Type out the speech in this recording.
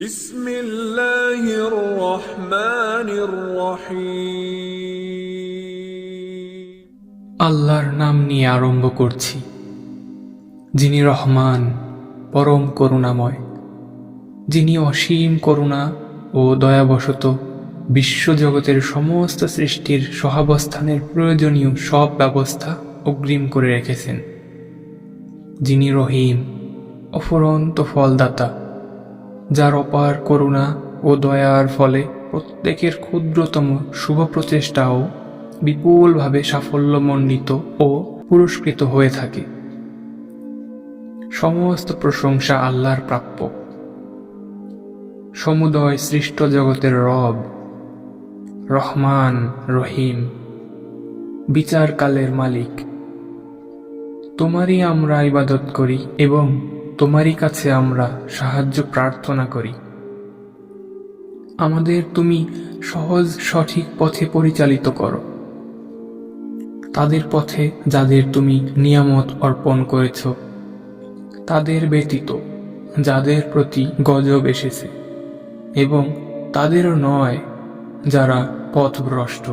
بسم الله الرحمن الرحيم আল্লাহর নাম নিয়ে আরম্ভ করছি, যিনি রহমান পরম করুণাময়, যিনি অসীম করুণা ও দয়াবশত বিশ্বজগতের সমস্ত সৃষ্টির সহাবস্থানের প্রয়োজনীয় সব ব্যবস্থা অগ্রিম করে রেখেছেন, যিনি রহিম অফুরন্ত ফলদাতা, যার অপার করুণা ও দয়ার ফলে প্রত্যেকের ক্ষুদ্রতম শুভ প্রচেষ্টাও বিপুলভাবে সাফল্যমণ্ডিত ও পুরস্কৃত হয়ে থাকে। সমস্ত প্রশংসা আল্লাহর প্রাপ্য। সমুদয় সৃষ্ট জগতের রব, রহমান রহিম, বিচারকালের মালিক। তোমারই আমরা ইবাদত করি এবং তোমারই কাছে আমরা সাহায্য প্রার্থনা করি। আমাদের তুমি সহজ সঠিক পথে পরিচালিত করো, তাদের পথে যাদের তুমি নিয়ামত অর্পণ করেছ, তাদের ব্যতীত যাদের প্রতি গজব এসেছে, এবং তাদেরও নয় যারা পথভ্রষ্ট।